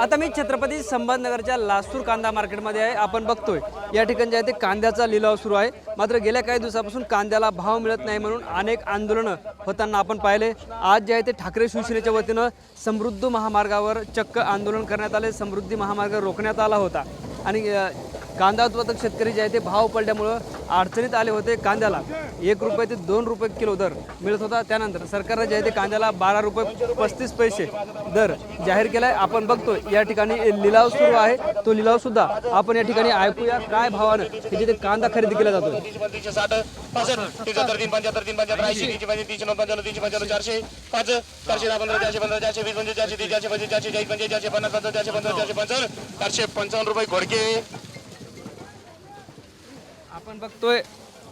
आता मी छत्रपती संभाजीनगरच्या लासूर कांदा मार्केटमध्ये आहे. आपण बघतोय या ठिकाणी जे आहे ते कांद्याचा लिलाव सुरू आहे. मात्र गेल्या काही दिवसापासून कांद्याला भाव मिळत नाही म्हणून अनेक आंदोलनं होताना आपण पाहिले. आज जे आहे ते ठाकरे शिवसेनेच्या वतीनं समृद्धी महामार्गावर चक्क आंदोलन करण्यात आले. समृद्धी महामार्ग रोखण्यात आला होता आणि कांदा उत्पादक शेतकरी जे आहे ते भाव पडल्यामुळं अडचणीत आले होते. कांद्याला 1 रुपये ते 2 रुपये किलो दर मिळत होता. त्यानंतर सरकारनं जे आहे ते कांद्याला 12 रुपये 35 पैसे दर जाहीर केला आहे. आपण बघतो या ठिकाणी लिलाव सुरू आहे. तो लिलाव सुद्धा आपण या ठिकाणी ऐकूया काय भावानं की जिथे कांदा खरेदी केला जातो. आपण बघतोय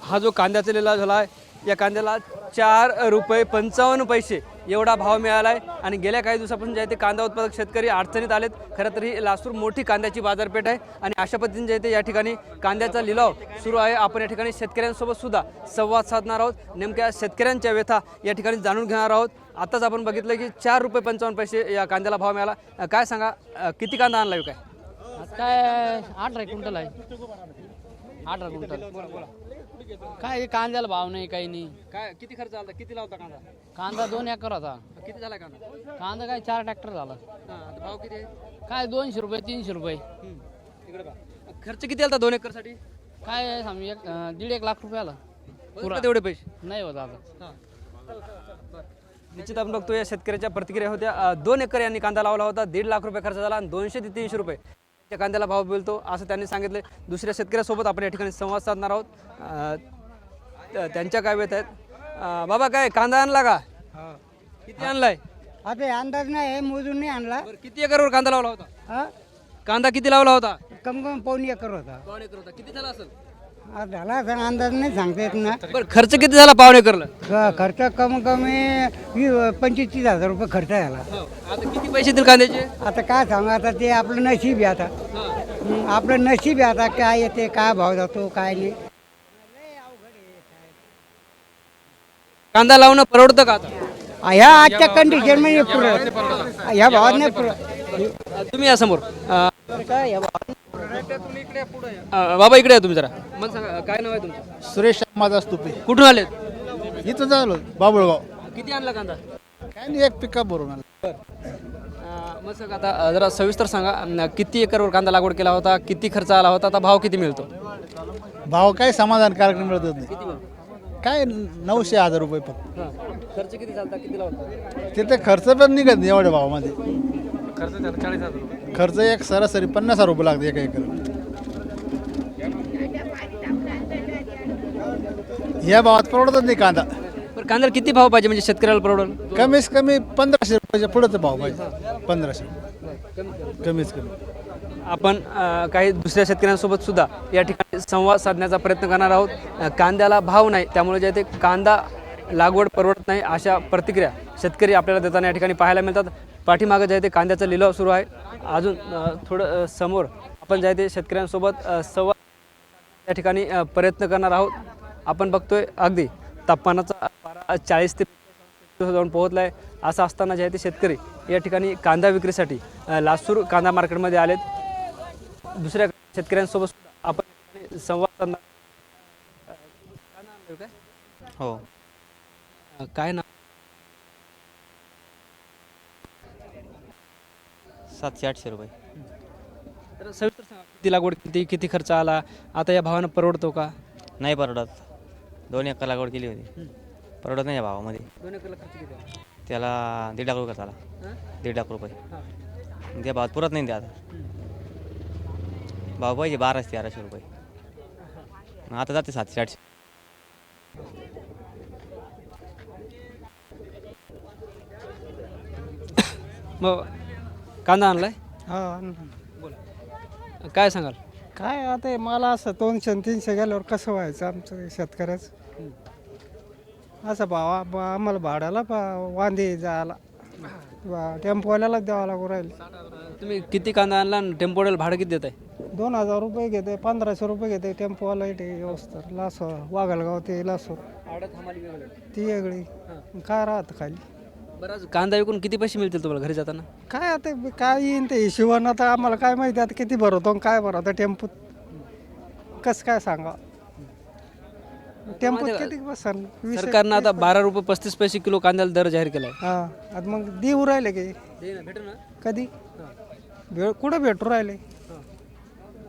हा जो कांद्याचा लिलाव झाला आहे या कांद्याला 4 रुपये 55 पैसे एवढा भाव मिळाला आहे. आणि गेल्या काही दिवसापासून जे आहे ते कांदा उत्पादक शेतकरी अडचणीत आलेत. खरं तर ही लासूर मोठी कांद्याची बाजारपेठ आहे आणि अशा पद्धतीने जे आहे ते या ठिकाणी कांद्याचा लिलाव सुरू आहे. आपण या ठिकाणी शेतकऱ्यांसोबत सुद्धा संवाद साधणार आहोत. नेमक्या शेतकऱ्यांच्या व्यथा या ठिकाणी जाणून घेणार आहोत. आताच आपण बघितलं की 4 रुपये 55 पैसे या कांद्याला भाव मिळाला. काय सांगा किती कांदा आणला काय? काय 18 क्विंटल आहे. 18 क्विंटल काय कांद्याला भाव नाही काही नाही. काय किती खर्च आला किती लावता कांदा? कांदा 2 एकर होता. किती झाला कांदा? कांदा काय 4 ट्रॅक्टर झाला. भाव किती आहे? काय 200 रुपये 300 रुपये. इकडे बघा. खर्च किती आला 2 एकर साठी? काय समजा 1.5 लाख रुपये आला. पुरा तेवढे पैसे नाही होत आता. निश्चित आपण बघतो या शेतकऱ्याच्या प्रतिक्रिया होत्या. 2 एकर यांनी कांदा लावला होता. 1.5 लाख रुपये खर्च झाला आणि 200 ते 300 रुपये त्या कांद्याला भाव मिळतो असं त्यांनी सांगितलं. दुसऱ्या शेतकऱ्यासोबत आपण या ठिकाणी संवाद साधणार आहोत. त्यांच्या काय व्यथा आहेत? बाबा काय कांदा आणला का? किती आणलाय? आता अंदाज नाही मोजून नाही आणला. किती एकरवर कांदा लावला होता? हा? कांदा किती लावला होता? कम कम 1.5 एकर होता. 1.5 एकर होता. किती झाला असेल? झाला असं अंदाज नाही सांगता येत ना. बरं खर्च किती झाला 1.5 एकरला? खर्च कमी कमी 25-30 हजार रुपये खर्च झाला. आता किती पैसे येतील कांद्याचे? आता काय सांगा आता ते आपलं नशीब आहे. आता आपलं नशीब आहे. आता काय येते काय भाव जातो काय नाही. कांदा लावणं परवडतं का आता? ह्या आजच्या कंडिशन मध्ये पुरत ह्या भावात नाही पुरत. तुम्ही या समोर. काय या भावात बाबा इकडे आहे तुम्ही जरा. मला सांगा काय नाव आहे तुमचं? सुरेश माझा स्तुपे कुठून आले? इथं झालो बाबुळगाव. किती आणला कांदा? काय नाही एक पिकअप भरून आला. मग सांगा आता जरा सविस्तर सांगा किती एकरवर कांदा लागवड केला होता, किती खर्च आला होता, आता भाव किती मिळतो? भाव काय समाधानकारक मिळतच नाही. किती भाव? काय 900-1000 रुपये फक्त. खर्च किती झाला किती लावता? तिथे खर्च पण निघत नाही एवढ्या भावामध्ये. खर्च 40,000. खर्च एक सरासरी 50,000 रुपये लागते एका एकर. या भावात परवडतच नाही कांदा. पण कांद्याला किती भाव पाहिजे म्हणजे शेतकऱ्याला परवडेल? कमीत कमी 1500 रुपयाच्या पुढेच भाव पाहिजे. 1500 कमीच कमी. आपण काही दुसऱ्या शेतकऱ्यांसोबत सुद्धा या ठिकाणी संवाद साधण्याचा प्रयत्न करणार आहोत. कांद्याला भाव नाही त्यामुळे जे ते कांदा लागवड परवडत नाही अशा प्रतिक्रिया शेतकरी आपल्याला देताना या ठिकाणी पाहायला मिळतात. पाठीमागं जे आहे ते कांद्याचा लिलाव सुरू आहे. अजून थोडं समोर आपण जे आहे ते शेतकऱ्यांसोबत संवाद या ठिकाणी प्रयत्न करणार आहोत. आपण बघतोय अगदी तापमानाचा पारा 40 ते जाऊन पोहोचला आहे. असं असताना जे आहे ते शेतकरी या ठिकाणी कांदा विक्रीसाठी लासूर कांदा मार्केटमध्ये आलेत. दुसऱ्या शेतकऱ्यांसोबत आपण संवाद साधणार. हो काय ना 700-800 रुपये. तर सविस्तर सांगा किती लागवड किती खर्च आला, आता या भावानं परवडतो का? नाही परवडत. 2 एकर लागवड केली होती. परवडत नाही या भावामध्ये. 2 एकरला खर्च किती आहे? त्याला 1.5 लाख रुपये झाला. 1.5 लाख रुपये त्या भावात पुरत नाही. ते आता भाव पाहिजे 1200-1300 रुपये. आता जाते 700-800. मग कांदा आणलाय हा. काय सांगाल? काय आता मला असं 200-300 गेल्यावर कसं व्हायचं आमचं शेतकऱ्याचं. असं भाव आम्हाला भाड्याला वांदे जायला टेम्पोवाल्याला द्यावं लागू राहील. तुम्ही किती कांदा आणला आणि टेम्पोडेल भाडं किती देत आहे? 2000 रुपये घेते. 1500 रुपये घेते टेम्पोवाला इथे व्यवस्था. लासोर वाघालगाव ते लासूर ती वेगळी. काय राहतं खाली बरं कांदा विकून किती पैसे मिळतील तुम्हाला घरी जाताना? काय आता काय येईन ते हिशोबानं, आता आम्हाला काय माहिती आता किती भरवतो आणि काय भरवतो टेम्पोत, कसं काय सांगा टेम्पोत किती बसन. सरकारनं आता 12 रुपये 35 पैसे किलो कांद्याला दर जाहीर केलाय. हा आता मग देऊ राहिले की कधी कुठं भेटू राहिले.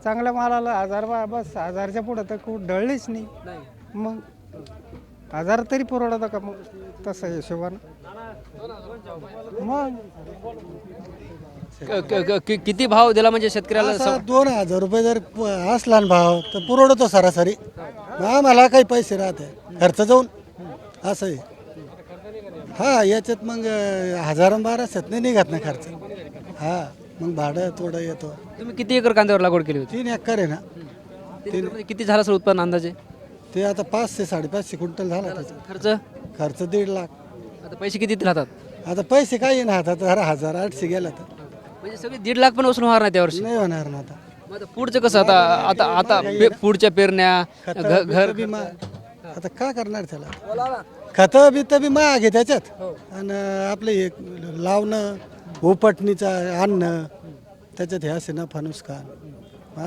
चांगल्या मालाला 1000 बस, 1000च्या पुढं तर कुठं ढळलीच नाही. मग 1000 तरी परवडतं का मग तसं हिशोबानं. मग किती भाव दिला म्हणजे शेतकऱ्याला? असा 2000 रुपये जर असला ना भाव तर पुरवडतो सरासरी. मग आम्हाला काही पैसे राहते खर्च जाऊन असं आहे. हा याच्यात मग 1000-1200 नाही निघत ना खर्च. हा मग भाडं थोडं येतो. तुम्ही किती एकर कांद्यावर लागवड केली होती? 3 एकर आहे ना. किती झालं सर उत्पन्न अंदाजे? ते आता 500-550 क्विंटल झाला त्याचा खर्च खर्च 1.5 लाख. आता पैसे किती राहतात? आता पैसे काही नाही हातात. 1800 गेला तर म्हणजे सगळे 1.5 लाख पण वसूल होणार नाही त्यावर्षी. नाही होणार ना आता. मग आता पुढचं कसं? आता आता आता पुढच्या पेरण्या घर बी आता काय करणार त्याला. खतं बितं बी महाग आहे त्याच्यात. आणि आपले हे लावणं उपटणीचं आणणं त्याच्यात हे असे नफा नुकसान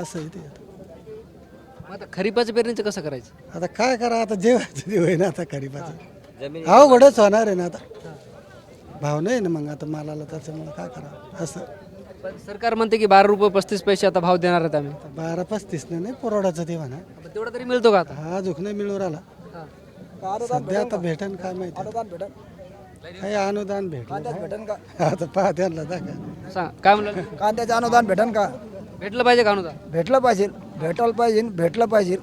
असं आहे ते. मग आता खरीपाचं पेरणीचं कसं करायचं? आता काय करा, आता जेवायचं देव आहे ना आता खरीपाचं. अवघडच होणार आहे ना आता. भाव नाही ना मग आता मालाला, त्याच्यामुळे काय करा असं. पण सरकार म्हणते की 12 रुपये 35 पैसे आता भाव देणार आहेत आम्ही. 12-35 नाही परवडायचं ते म्हणा. पण तेवढा तरी मिळतो का आता? हा झुक नाही मिळून राहिला सध्या. आता भेटन काय माहिती. काही अनुदान भेटलं आता पहा त्यांना दाखवा. सांग काय म्हणलं? कांद्याचं अनुदान भेटन का? भेटलं पाहिजे का अनुदान? भेटलं पाहिजे, भेटायला पाहिजे, भेटलं पाहिजे.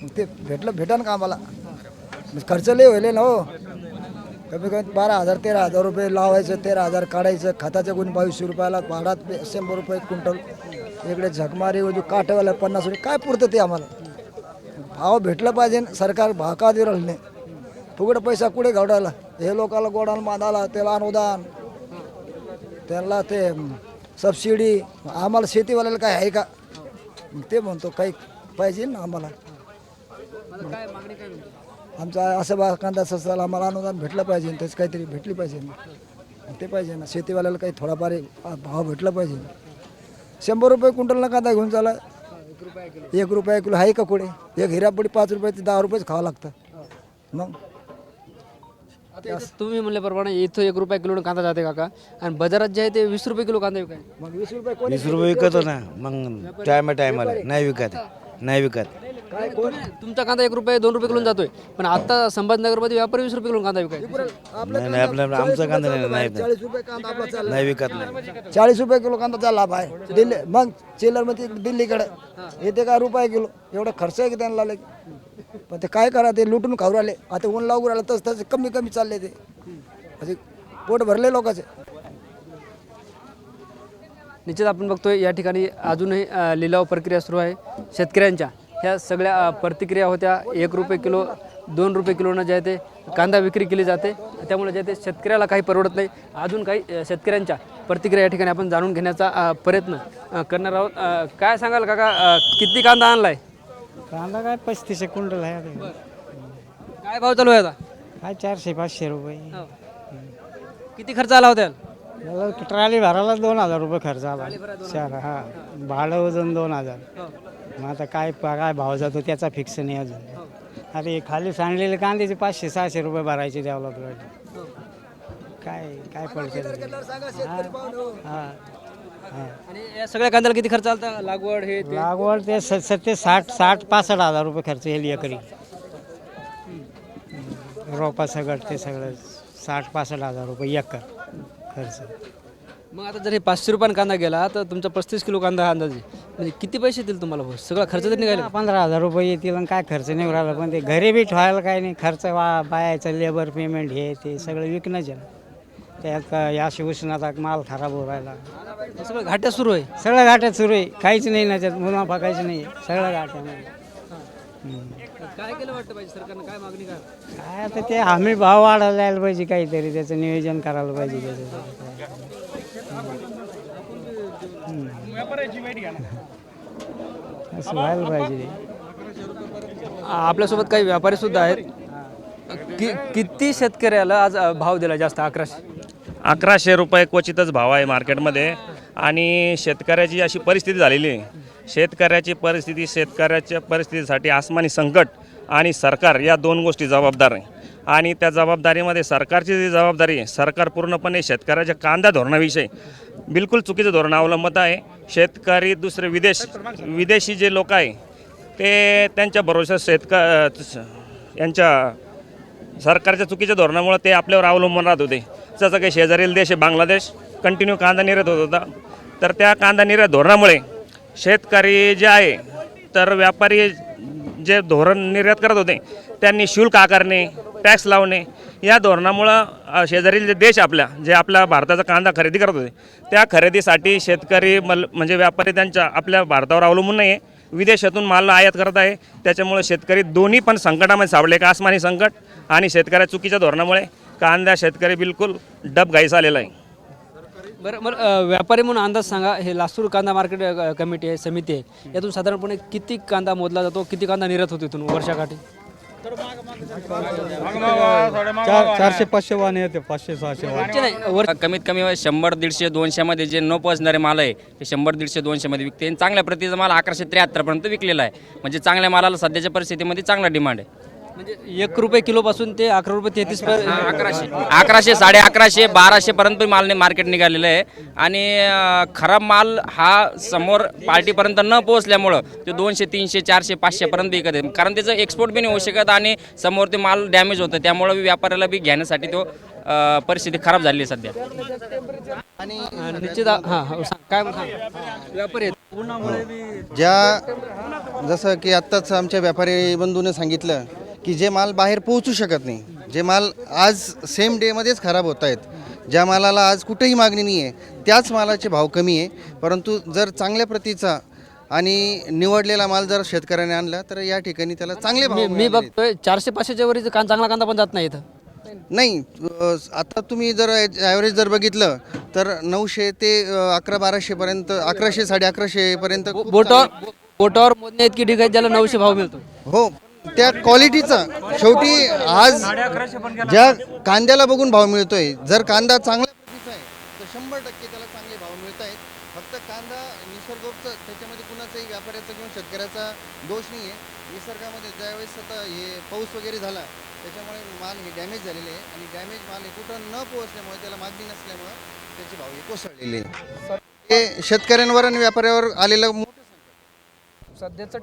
मग ते भेटन का आम्हाला? खर्च लय होईल ना हो. कमी कमी 12,000-13,000 रुपये लावायचं, 13,000 काढायचं. खताचं कोणी 2200 रुपयाला, भाडात 100 रुपये क्विंटल. इकडे झकमारी वजू काटेवाला 50 रुपये. काय पुरतं ते आम्हाला? भाव भेटलं पाहिजे. सरकार भाव का देऊ राहिलं नाही? फुकट पैसा कुठे घावडायला? हे लोकांना गोडाऊन बांधायला त्याला अनुदान, त्यांना ते सबसिडी. आम्हाला शेतीवाल्याला काय आहे का? मग ते म्हणतो काही पाहिजे ना आम्हाला. आमचा असं कांदा सस्ताला आम्हाला अनुदान भेटलं पाहिजे. त्याच काहीतरी भेटली पाहिजे ना. ते पाहिजे ना. शेतीवाल्याला काही थोडाफार भाव भेटला पाहिजे. 100 रुपये क्विंटलला कांदा घेऊन चाला. 1 रुपया किलो आहे का कुठे? एक हिरापुडी 5 रुपये ते 10 रुपयेच खावं लागतं. मग तुम्ही म्हणल्याप्रमाणे इथं 1 रुपया किलो कांदा जाते काका, आणि बाजारात जे आहे ते 20 रुपये किलो कांदा विकाय. मग 20 रुपये कोणी 20 रुपये विकतो ना. मग टायमाला नाही विकत. काय कोण? तुमचा कांदा 1 रुपये 2 रुपये किलो जातोय, पण आता संभाजीनगरमध्ये व्यापारी 20 रुपये किलो कांदा विकाय. नाही आपलं आमचा कांदा नाही 40 रुपये कांदा आपला चालला. नाही विकत नाही. 40 रुपये किलो कांदा लाभ आहे दिल्ली. मग चिल्लरमध्ये दिल्लीकडे येते का रुपये किलो? एवढा खर्च आहे की त्यांना लागले. पण ते काय करा, ते लुटून खाऊ राहिले. आता ऊन लागू राहिलं तसं तसं कमी कमी चालले ते. म्हणजे पोट भरले लोकांचे. निश्चित आपण बघतोय या ठिकाणी अजूनही लिलाव प्रक्रिया सुरू आहे शेतकऱ्यांच्या. ह्या सगळ्या प्रतिक्रिया होत्या. 1 रुपये किलो 2 रुपये किलोनं जे आहे ते कांदा विक्री केली जाते. त्यामुळे जे ते शेतकऱ्याला काही परवडत नाही. अजून काही शेतकऱ्यांच्या प्रतिक्रिया या ठिकाणी आपण जाणून घेण्याचा प्रयत्न करणार आहोत. काय सांगाल काका, किती कांदा आणलाय? कांदा काय 35 क्विंटल आहे आता. काय भाव चालू आहे आता? काय 400-500 रुपये. किती खर्च आला होता? याला ट्रॉली भरायला 2000 रुपये खर्च आला. हा भाडं वजन 2000. मग आता काय भाव जातो त्याचा फिक्स नाही अजून. आता हे खाली सांडलेले कांद्याचे 500-600 रुपये भरायचे द्यावं लागलं. काय पडते. आणि या सगळ्या कांद्याला किती खर्च आला? लागवड हे ते? लागवड ते 60-65 हजार रुपये खर्च येईल एकरी. रोपा सगळं ते सगळं 60-65 हजार रुपये एकर खर्च. मग आता जर हे 500 रुपयानं कांदा गेला तर तुमचा 35 किलो कांदा अंदाजे म्हणजे किती पैसे येतील तुम्हाला? सगळा खर्च तरी निघाला? 15,000 रुपये येतील. आणि काय खर्च नाही राहिला. पण ते घरी बी ठेवायला काय नाही खर्च. बायाचं लेबर पेमेंट हे ते सगळं विकणंच आहे. त्यात याशी उष्णता माल खराब होऊ राहिला. सगळं घाट्यात सुरू आहे. सगळं घाट्यात सुरू आहे. काहीच नाही ना त्यात मुनाफा काहीच नाही. सगळं घाट्यामध्ये. काय केलं वाटतं पाहिजे सरकारनं? काय मागणी काय आता ते हमी भाव वाढायला यायला पाहिजे. काहीतरी त्याचं नियोजन करायला पाहिजे. त्याचं असं व्हायला पाहिजे. आपल्यासोबत काही व्यापारी सुद्धा आहेत. किती शेतकऱ्याला आज भाव दिला जास्त? 1100. 1100 रुपये क्वचितच भाव आहे मार्केटमध्ये. आणि शेतकऱ्याची अशी परिस्थिती झालेली आहे. शेतकऱ्याच्या परिस्थितीसाठी आसमानी संकट आणि सरकार या दोन गोष्टी जबाबदार आहे. आणि त्या जबाबदारीमध्ये सरकारची जी जबाबदारी आहे, सरकार पूर्णपणे शेतकऱ्याच्या कांदा धोरणाविषयी बिलकुल चुकीचं धोरण अवलंबत आहे. शेतकरी दुसरे विदेशी जे लोक आहे ते त्यांच्या भरोश्यात यांच्या सरकारच्या चुकीच्या धोरणामुळे ते आपल्यावर अवलंबून राहत होते. जसं काही शेजारील देश आहे बांगलादेश, कंटिन्यू कांदा निर्यात होत होता. तर त्या कांदा निर्यात धोरणामुळे शेतकरी जे आहे तर व्यापारी जे धोरण निर्यात करत होते त्यांनी शुल्क आकारणे, टॅक्स लावणे या धोरणामुळं शेजारील जे देश जे आपल्या भारताचा कांदा खरेदी करत होते त्या खरेदीसाठी शेतकरी म्हणजे व्यापारी त्यांच्या आपल्या भारतावर अवलंबून नाही आहे, विदेशातून माल आयात करत आहे. त्याच्यामुळे शेतकरी दोन्ही पण संकटामध्ये सापडले. एक आसमानी संकट आणि शेतकऱ्या चुकीच्या धोरणामुळे कांदा शेतकरी बिलकुल डबघाईस आलेला आहे. बरं मला व्यापारी म्हणून अंदाज सांगा, हे लासूर कांदा मार्केट कमिटी आहे, समिती आहे, यातून साधारणपणे किती कांदा मोजला जातो, किती कांदा निर्यात होतो इथून वर्षाकाठी? 400-500 वाहने येते, 500-600 वाहने. नाही कमीत कमी 100-150-200 मध्ये जे न पोहोचणारे माल आहे ते 100-150-200 मध्ये विकते. आणि चांगल्या प्रतीचा माल 1173 पर्यंत विकलेला आहे. म्हणजे चांगल्या मालाला सध्याच्या परिस्थितीमध्ये चांगला डिमांड आहे. म्हणजे ₹1 किलोपासून ते ₹11.33 1100, 1100, 1200 पर्यंत माल मार्केट निघालेलं आहे. आणि खराब माल हा समोर पार्टीपर्यंत न पोहोचल्यामुळं ते 200, 300, 400, 500 पर्यंत विकत आहे. कारण त्याचं एक्सपोर्ट बी नाही होऊ शकत आणि समोर ते माल डॅमेज होतं. त्यामुळं व्यापाऱ्याला बी घेण्यासाठी तो परिस्थिती खराब झाली आहे सध्या. आणि निश्चित काय व्यापारी आहेत जसं की आत्ताच आमच्या व्यापारी बंधूने सांगितलं की जे माल बाहेर पोहोचू शकत नाही, जे माल आज सेम डेमध्येच खराब होत आहेत, ज्या मालाला आज कुठेही मागणी नाही आहे त्याच मालाचे भाव कमी आहे. परंतु जर चांगल्या प्रतीचा आणि निवडलेला माल जर शेतकऱ्याने आणला तर या ठिकाणी त्याला चांगले भाव मी बघतोय 400-500च्या वरील चांगला कांदा पण जात नाही इथं. नाही. आता तुम्ही जर ॲव्हरेज जर बघितलं तर 900 ते 1100-1200 पर्यंत, 1100, 1150 पर्यंत बोटावर मोजण्या इतकी ढीग आहे ज्याला 900 भाव मिळतो. हो, त्या क्वालिटीचा शेवटी आज ज्या कांद्याला बघून भाव मिळतोय. जर कांदा चांगल्या प्रतीचा आहे तर 100% त्याला चांगले भाव मिळत आहेत. फक्त कांदा निसर्गोक्त, त्याच्यामध्ये कुणाचाही व्यापाऱ्याचा किंवा शेतकऱ्याचा दोष नाही आहे. निसर्गामध्ये ज्यावेळेस आता हे पाऊस वगैरे झाला त्याच्यामुळे माल हे डॅमेज झालेले आहे आणि डॅमेज माल हे कुठं न पोहोचल्यामुळे त्याला मागणी नसल्यामुळे त्याचे भाव हे कोसळलेले आहे. हे शेतकऱ्यांवर आणि व्यापाऱ्यावर आलेलं मोठं संकट. सध्याचं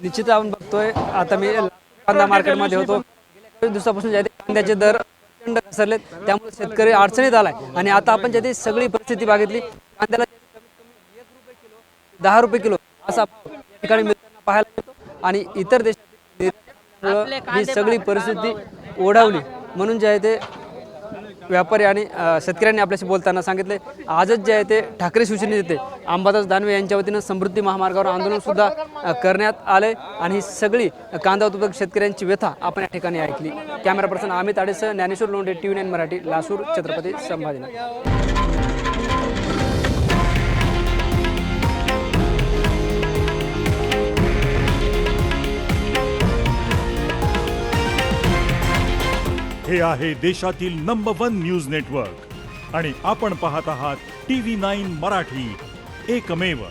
निश्चित आपण बघतोय. आता मी कांदा मार्केटमध्ये होतो. गेल्या काही दिवसापासून ज्या कांद्याचे दर प्रचंड घसरलेत, त्यामुळे शेतकरी अडचणीत आलाय. आणि आता आपण ज्या सगळी परिस्थिती बघितली, कांद्याला ₹10 किलो असा ठिकाणी मिळताना पाहायला मिळतो. आणि इतर देशात ही सगळी परिस्थिती ओढावली म्हणून जे आहे ते व्यापारी आणि शेतकऱ्यांनी आपल्याशी बोलताना सांगितले. आजच जे आहे ते ठाकरे शिवसेनेचे अंबादास दानवे यांच्या वतीनं समृद्धी महामार्गावर आंदोलनसुद्धा करण्यात आले. आणि ही सगळी कांदा उत्पादक शेतकऱ्यांची व्यथा आपण या ठिकाणी ऐकली. कॅमेरा पर्सन अमित आडेसह ज्ञानेश्वर लोंढे, TV9 मराठी, लासूर, छत्रपती संभाजीनगर. हे आहे देशातील नंबर 1 न्यूज नेटवर्क आणि आपण पाहत आहात TV9 मराठी, एकमेव.